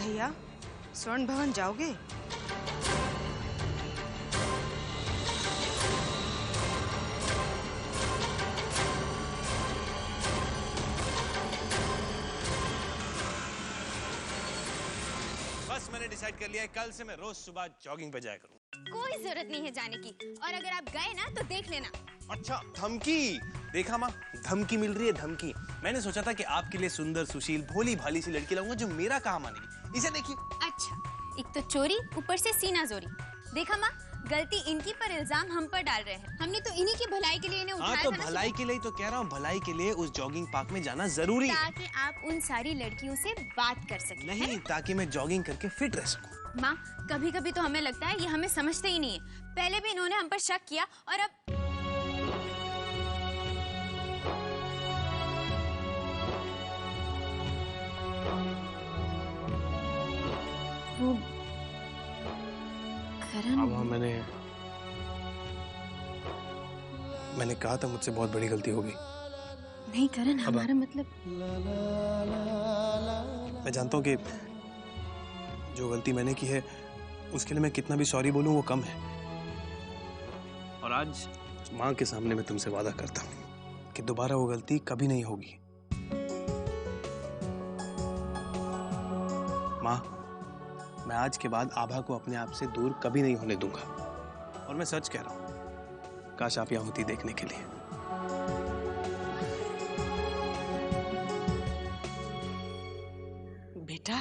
भैया, स्वर्ण भवन जाओगे? बस मैंने डिसाइड कर लिया है, कल से मैं रोज सुबह जॉगिंग पे जाया करूँ। कोई जरूरत नहीं है जाने की, और अगर आप गए ना तो देख लेना। अच्छा, धमकी? देखा माँ, धमकी मिल रही है, धमकी। मैंने सोचा था कि आपके लिए सुंदर, सुशील, भोली भाली सी लड़की लाऊंगा जो मेरा काम आनेगी। इसे देखिए। अच्छा, एक तो चोरी, ऊपर से सीना जोरी। देखा माँ, गलती इनकी पर इल्जाम हम पर डाल रहे हैं। हमने तो इन्हीं की भलाई के लिए इन्हें उठाया हाँ, तो था ना। भलाई के लिए तो कह रहा हूँ, भलाई के लिए उस जॉगिंग पार्क में जाना जरूरी है। ताकि आप उन सारी लड़कियों से बात कर सकें। नहीं, ताकि मैं जॉगिंग करके फिट रह सकूं। माँ, कभी कभी तो हमें लगता है ये हमें समझते ही नहीं है। पहले भी इन्होंने हम पर शक किया और अब वो करण। अब मैंने कहा था मुझसे बहुत बड़ी गलती होगी। नहीं करण, हमारा मतलब। मैं जानता हूँ कि जो गलती मैंने की है उसके लिए मैं कितना भी सॉरी बोलूं वो कम है। और आज माँ के सामने मैं तुमसे वादा करता हूँ कि दोबारा वो गलती कभी नहीं होगी। माँ, मैं आज के बाद आभा को अपने आप से दूर कभी नहीं होने दूंगा। और मैं सच कह रहा हूँ, काश आप यहाँ होती देखने के लिए। बेटा,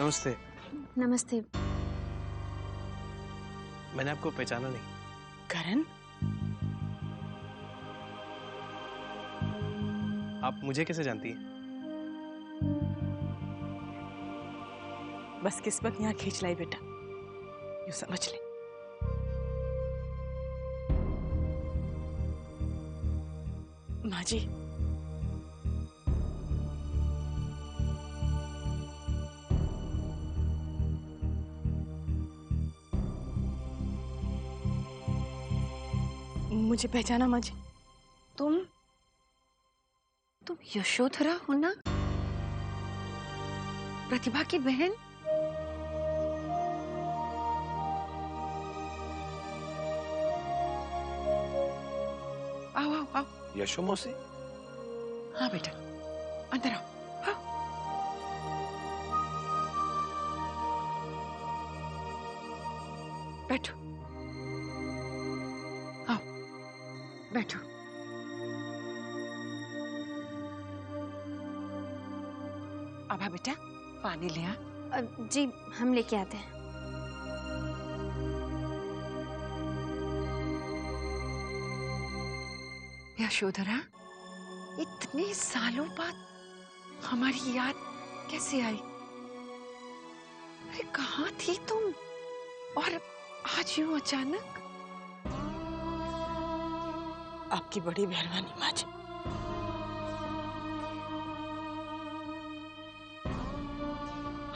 नमस्ते। नमस्ते। मैंने आपको पहचाना नहीं। करण, आप मुझे कैसे जानती हैं? बस किस्मत यहाँ खींच लाई बेटा, यूं समझ ले। माँ जी, मुझे पहचाना माँ जी? तुम यशोधरा हो ना, प्रतिभा की बहन? आओ आओ आओ। यशो मौसी? हाँ बेटा, अंदर आओ। हाँ। बैठो, आओ बैठो। आभा बेटा, पानी ले आ। जी, हम लेके आते हैं। यशोधरा, इतने सालों बाद हमारी याद कैसे आई? अरे कहाँ थी तुम, और आज यूं अचानक? आपकी बड़ी मेहरबानी माँ जी।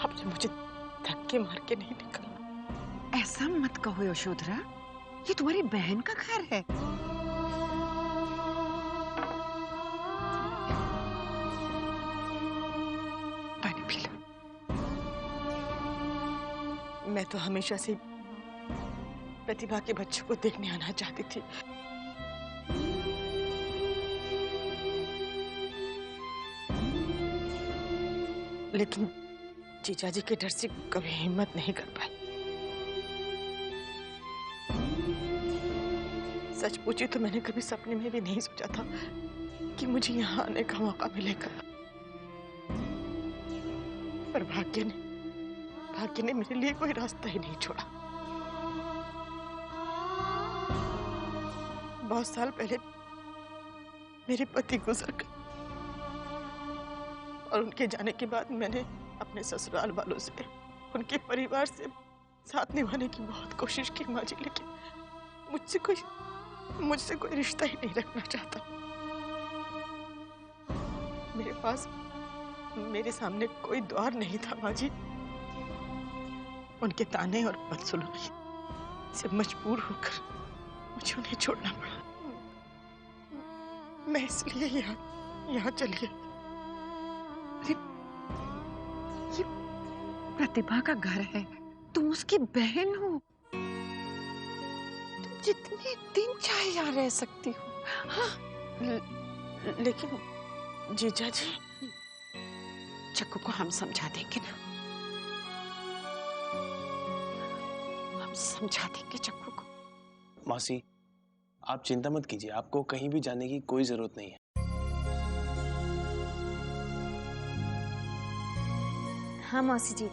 आपने मुझे धक्के मार के नहीं निकाला। ऐसा मत कहो यशोधरा, ये तुम्हारी बहन का घर है। पानी पी लो। मैं तो हमेशा से प्रतिभा के बच्चों को देखने आना चाहती थी। लेकिन जीजा जी के डर से कभी हिम्मत नहीं कर पाई। सच पूछी तो मैंने कभी सपने में भी नहीं सोचा था कि मुझे यहाँ आने का मौका मिलेगा। पर भाग्य ने मेरे लिए कोई रास्ता ही नहीं छोड़ा। बहुत साल पहले मेरे पति गुजर गए और उनके जाने के बाद मैंने अपने ससुराल वालों से, उनके परिवार से साथ निभाने की बहुत कोशिश की माँ जी, लेकिन मुझसे कोई रिश्ता ही नहीं रखना चाहता। मेरे सामने कोई द्वार नहीं था माँ जी। उनके ताने और बदसलूकी से मजबूर होकर मुझे उन्हें छोड़ना पड़ा। मैं इसलिए यहाँ चली आई। ये प्रतिभा का घर है, तुम उसकी बहन हो, तुम जितने दिन चाहे यहाँ रह सकती हो। हाँ, लेकिन जीजा जी, चक्कू को हम समझा देंगे ना, हम समझा देंगे चक्कू को। मासी, आप चिंता मत कीजिए, आपको कहीं भी जाने की कोई जरूरत नहीं है। हाँ मौसी जी,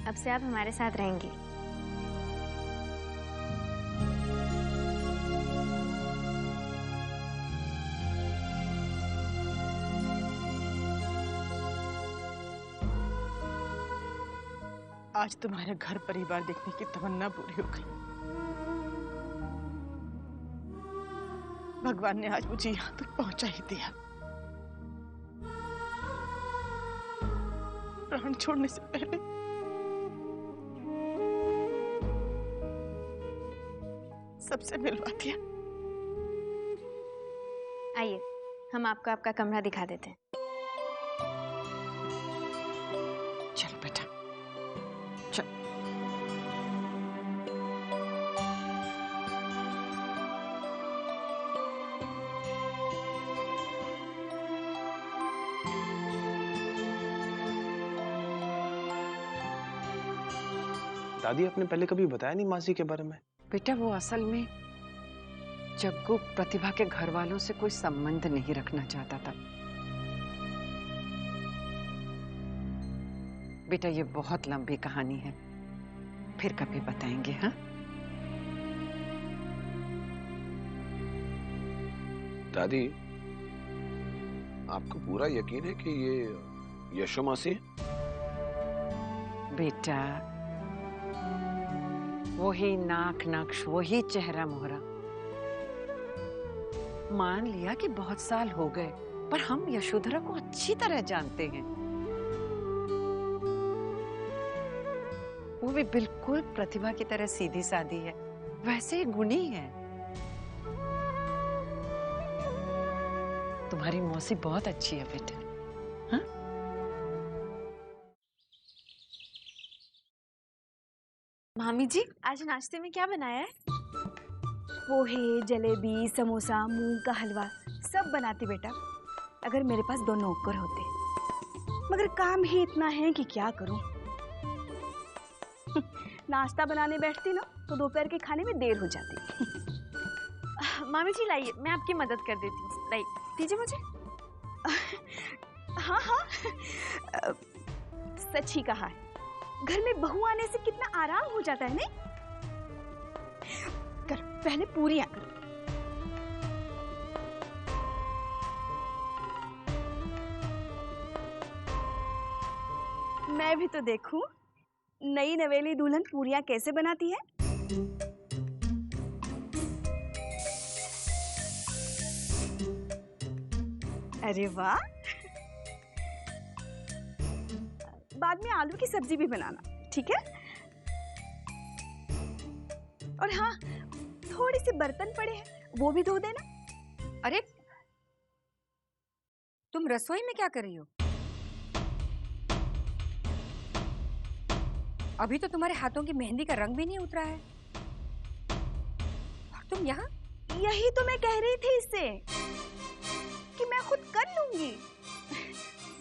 अब से आप हमारे साथ रहेंगी। आज तुम्हारे घर परिवार देखने की तमन्ना पूरी हो गई। भगवान ने आज मुझे यहाँ तक पहुंचा ही दिया। प्राण छोड़ने से पहले सबसे मिलवा दिया। आइए, हम आपको आपका कमरा दिखा देते हैं। चल बेटा, चल। दादी, आपने पहले कभी बताया नहीं मासी के बारे में? बेटा, वो असल में जग्गू प्रतिभा के घर वालों से कोई संबंध नहीं रखना चाहता था। बेटा, ये बहुत लंबी कहानी है, फिर कभी बताएंगे। हाँ दादी, आपको पूरा यकीन है कि ये यशो मासी है? बेटा, वही नाक नक्श, वही चेहरा मोहरा। मान लिया कि बहुत साल हो गए, पर हम यशोधरा को अच्छी तरह जानते हैं। वो भी बिल्कुल प्रतिभा की तरह सीधी सादी है, वैसे ही गुणी है। तुम्हारी मौसी बहुत अच्छी है बेटा। हाँ? मामी जी, आज नाश्ते में क्या बनाया है? पोहे, जलेबी, समोसा, मूंग का हलवा सब बनाती बेटा, अगर मेरे पास 2 नौकर होते। मगर काम ही इतना है कि क्या करूं। नाश्ता बनाने बैठती ना तो दोपहर के खाने में देर हो जाती। मामी जी लाइए, मैं आपकी मदद कर देती हूँ। लाइए, दीजिए मुझे। हाँ हाँ, सच ही कहा है, घर में बहू आने से कितना आराम हो जाता है नहीं? कर, पहले पूरियां करो। मैं भी तो देखूं नई नवेली दुल्हन पूरियां कैसे बनाती है। अरे वाह, बाद में आलू की सब्जी भी बनाना, ठीक है? और हाँ, थोड़े से बर्तन पड़े हैं, वो भी धो देना। अरे, तुम रसोई में क्या कर रही हो? अभी तो तुम्हारे हाथों की मेहंदी का रंग भी नहीं उतरा है और तुम यहाँ? यही तो मैं कह रही थी इससे कि मैं खुद कर लूंगी,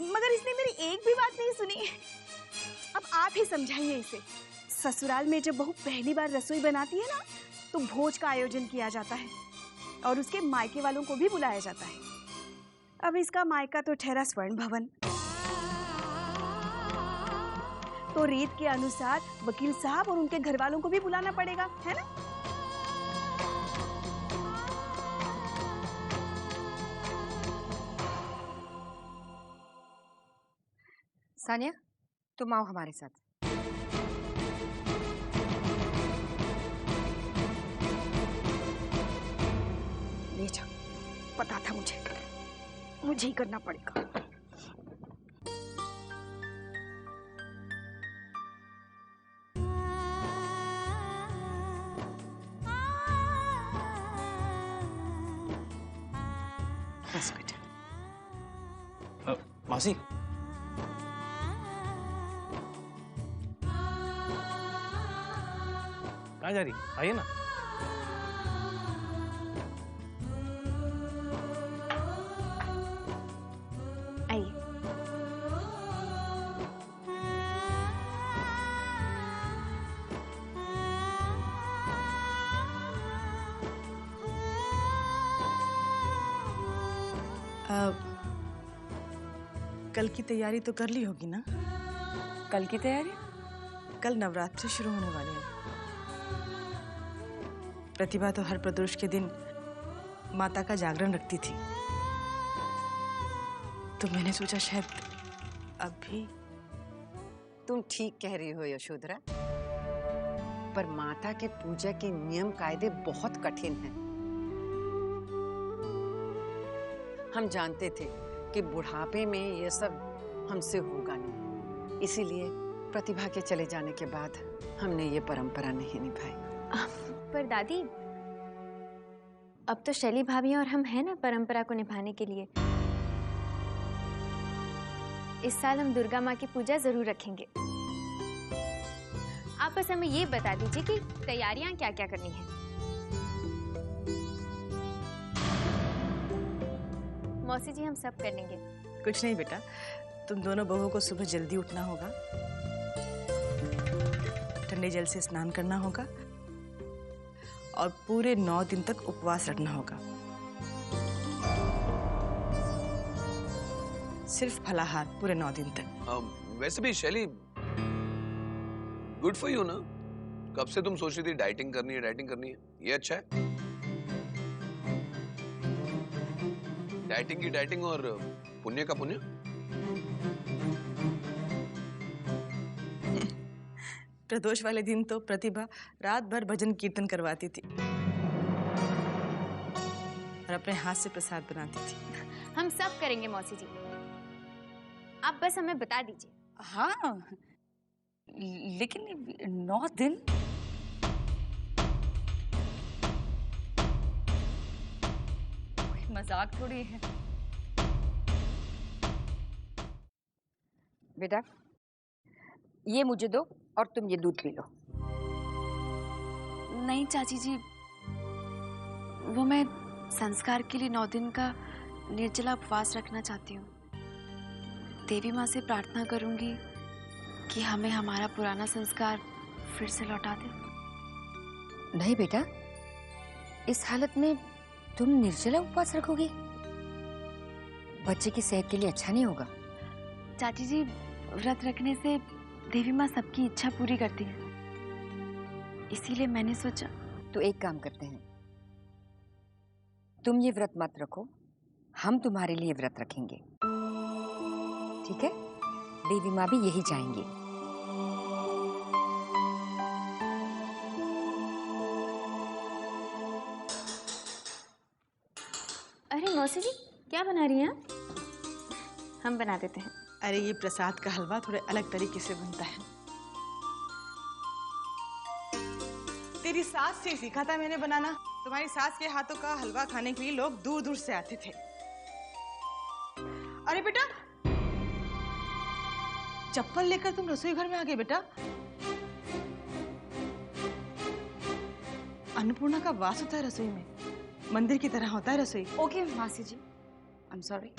मगर इसने मेरी एक भी बात नहीं सुनी। अब आप ही समझाइए इसे। ससुराल में जब बहू पहली बार रसोई बनाती है ना, तो भोज का आयोजन किया जाता है और उसके मायके वालों को भी बुलाया जाता है। अब इसका मायका तो ठहरा स्वर्ण भवन, तो रीत के अनुसार वकील साहब और उनके घर वालों को भी बुलाना पड़ेगा, है ना? सानिया, तुम आओ हमारे साथ। ले जा, पता था मुझे ही करना पड़ेगा। बस बेटा। मासी, कहाँ जा रही? आइए ना। आइए। कल की तैयारी तो कर ली होगी ना? कल की तैयारी? कल नवरात्रि शुरू होने वाले हैं। प्रतिभा तो हर प्रदोष के दिन माता का जागरण रखती थी, तो मैंने सोचा शायद अभी। तुम ठीक कह रही हो यशोधरा, पर माता के पूजा के नियम कायदे बहुत कठिन हैं। हम जानते थे कि बुढ़ापे में ये सब हमसे होगा नहीं, इसीलिए प्रतिभा के चले जाने के बाद हमने ये परंपरा नहीं निभाई। पर दादी, अब तो शैली भाभी और हम हैं ना परंपरा को निभाने के लिए। इस साल हम दुर्गा माँ की पूजा जरूर रखेंगे। आप बस हमें ये बता दीजिए कि तैयारियां क्या क्या करनी है। मौसी जी, हम सब कर लेंगे। कुछ नहीं बेटा, तुम दोनों बहुओं को सुबह जल्दी उठना होगा, ठंडे जल से स्नान करना होगा और पूरे 9 दिन तक उपवास रखना होगा। सिर्फ फलाहार पूरे 9 दिन तक। वैसे भी शैली, गुड फॉर यू ना। कब से तुम सोच रही थी डाइटिंग करनी है, ये अच्छा है। डाइटिंग की डाइटिंग और पुण्य का पुण्य। प्रदोष वाले दिन तो प्रतिभा रात भर भजन कीर्तन करवाती थी और अपने हाथ से प्रसाद बनाती थी। हम सब करेंगे मौसी जी, आप बस हमें बता दीजिए। हाँ, लेकिन 9 दिन? कोई मजाक थोड़ी है। बेटा, ये मुझे दो और तुम ये दूध पी लो। नहीं चाची जी, वो मैं संस्कार के लिए 9 दिन का निर्जला उपवास रखना चाहती हूँ। देवी माँ से प्रार्थना करूंगी कि हमें हमारा पुराना संस्कार फिर से लौटा दे। नहीं बेटा, इस हालत में तुम निर्जला उपवास रखोगी? बच्चे की सेहत के लिए अच्छा नहीं होगा। चाची जी, व्रत रखने से देवी माँ सबकी इच्छा पूरी करती है, इसीलिए मैंने सोचा। तो एक काम करते हैं, तुम ये व्रत मत रखो, हम तुम्हारे लिए व्रत रखेंगे, ठीक है? देवी माँ भी यही चाहेंगी। अरे मौसी जी, क्या बना रही हैं? हम बना देते हैं। अरे ये प्रसाद का हलवा थोड़े अलग तरीके से बनता है। तेरी सास से सीखा था मैंने बनाना। तुम्हारी सास के हाथों का हलवा खाने के लिए लोग दूर दूर से आते थे। अरे बेटा, चप्पल लेकर तुम रसोई घर में आ गए बेटा। अन्नपूर्णा का वास होता है रसोई में, मंदिर की तरह होता है रसोई। ओके मासी जी, आई एम सॉरी।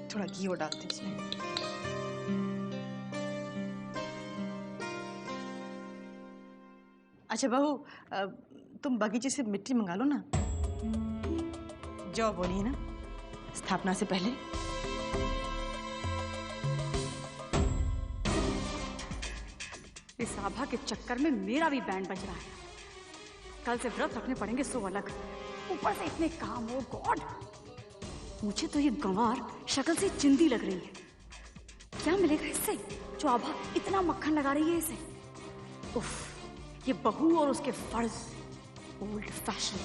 थोड़ा घी और डालते इसमें। अच्छा बहू, तुम बगीचे से मिट्टी मंगा लो ना। जो बोली ना स्थापना से पहले। इस आभा के चक्कर में मेरा भी बैंड बज रहा है। कल से व्रत रखने पड़ेंगे सो अलग, ऊपर से इतने काम। ओ गॉड, मुझे तो ये गंवार शक्ल से चिंदी लग रही है। क्या मिलेगा इससे जो आभा इतना मक्खन लगा रही है इसे? उफ, ये बहू और उसके फर्ज, ओल्ड फैशन।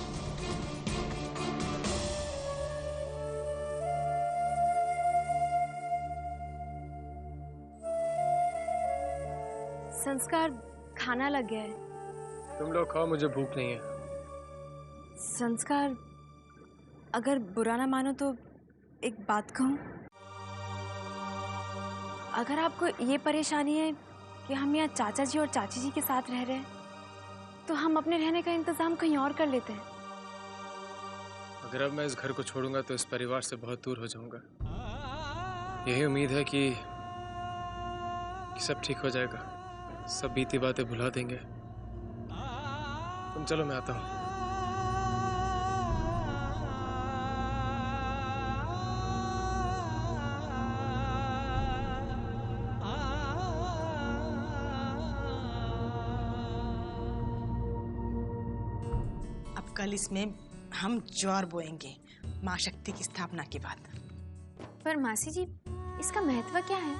संस्कार, खाना लग गया है। तुम लोग खाओ, मुझे भूख नहीं है। संस्कार, अगर बुरा ना मानो तो एक बात कहूं। अगर आपको ये परेशानी है कि हम यहाँ चाचा जी और चाची जी के साथ रह रहे हैं, तो हम अपने रहने का इंतजाम कहीं और कर लेते हैं। अगर अब मैं इस घर को छोड़ूंगा तो इस परिवार से बहुत दूर हो जाऊंगा। यही उम्मीद है कि सब ठीक हो जाएगा, सब बीती बातें भुला देंगे। तुम चलो, मैं आता हूँ। अब कल इसमें हम ज्वार बोएंगे माँ शक्ति की स्थापना के बाद। पर मासी जी, इसका महत्व क्या है?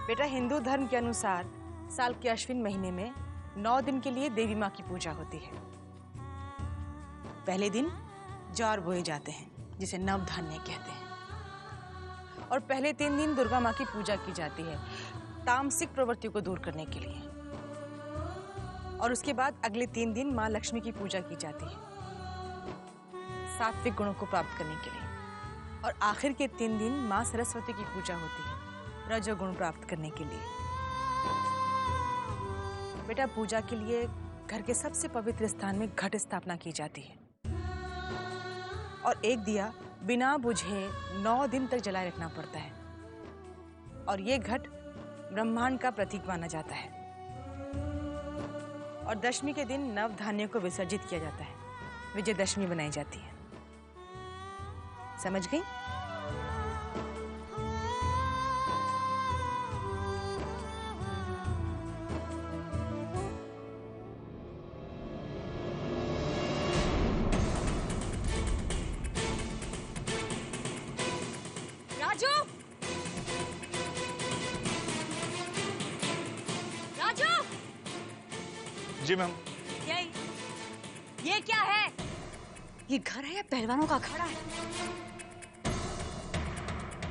बेटा, हिंदू धर्म के अनुसार साल के अश्विन महीने में 9 दिन के लिए देवी माँ की पूजा होती है। पहले दिन ज्वार बोए जाते हैं, जिसे नवधान्य कहते हैं, और पहले 3 दिन दुर्गा माँ की पूजा की जाती है तामसिक प्रवृत्तियों को दूर करने के लिए। और उसके बाद अगले 3 दिन माँ लक्ष्मी की पूजा की जाती है सात्विक गुणों को प्राप्त करने के लिए। और आखिर के 3 दिन माँ सरस्वती की पूजा होती है रजोगुण प्राप्त करने के लिए। बेटा, पूजा के लिए घर के सबसे पवित्र स्थान में घट स्थापना की जाती है और एक दिया बिना बुझे 9 दिन तक जलाए रखना पड़ता है। और ये घट ब्रह्मांड का प्रतीक माना जाता है। और दशमी के दिन नवधान्यों को विसर्जित किया जाता है, विजयदशमी बनाई जाती है। समझ गई? राजू, राजू, जी मैम। ये क्या है? ये घर है या पहलवानों का अखाड़ा है?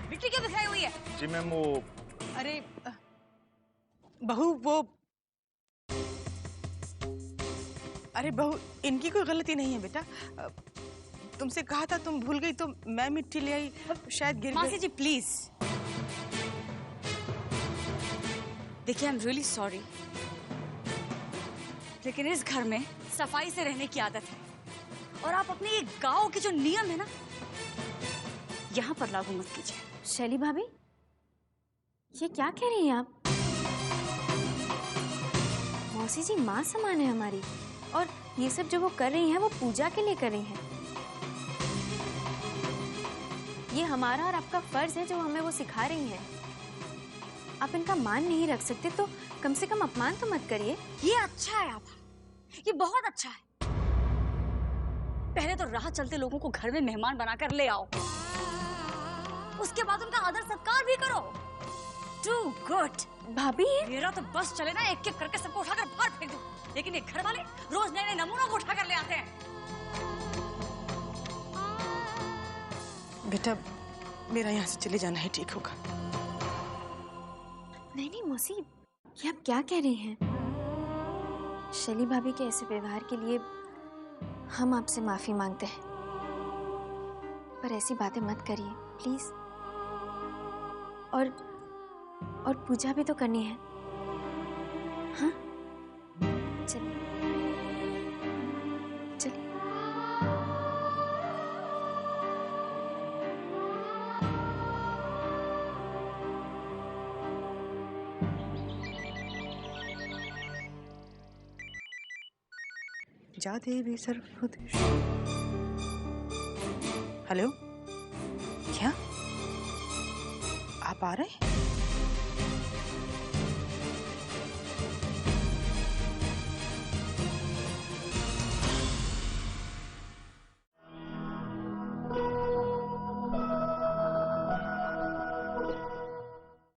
मिट्टी क्यों बिखराई हुई है? जी मैम, वो अरे बहू, वो अरे बहू, इनकी कोई गलती नहीं है बेटा। तुमसे कहा था, तुम भूल गई तो मैं मिट्टी ले आई, शायद गिर गई। मासी जी प्लीज, देखिए आई एम रियली सॉरी, लेकिन इस घर में सफाई से रहने की आदत है और आप अपने ये गांव के जो नियम है ना, यहाँ पर लागू मत कीजिए। शैली भाभी, ये क्या कह रही हैं आप? मौसी जी माँ समान है हमारी, और ये सब जो वो कर रही हैं वो पूजा के लिए कर रही हैं। ये हमारा और आपका फर्ज है जो हमें वो सिखा रही हैं। आप इनका मान नहीं रख सकते तो कम से कम अपमान तो मत करिए। ये अच्छा है आभा, ये बहुत अच्छा है। पहले तो राह चलते लोगों को घर में मेहमान बनाकर ले आओ, उसके बाद उनका आदर सत्कार भी करो। Too good. भाभी, मेरा तो बस चले ना, एक एक करके सबको उठाकर बाहर फेंक दूं, लेकिन ये घर वाले रोज नए नए नमूनों को उठाकर ले आते हैं। बेटा, मेरा यहाँ से चले जाना ही ठीक होगा। नहीं नहीं मौसी, ये आप क्या कह रही हैं? शैली भाभी के ऐसे व्यवहार के लिए हम आपसे माफी मांगते हैं, पर ऐसी बातें मत करिए। प्लीज। और पूजा भी तो करनी है। हाँ चलिए चलिए। जा देवी सर्वभूतेषु। हेलो, क्या आप आ रहे हैं?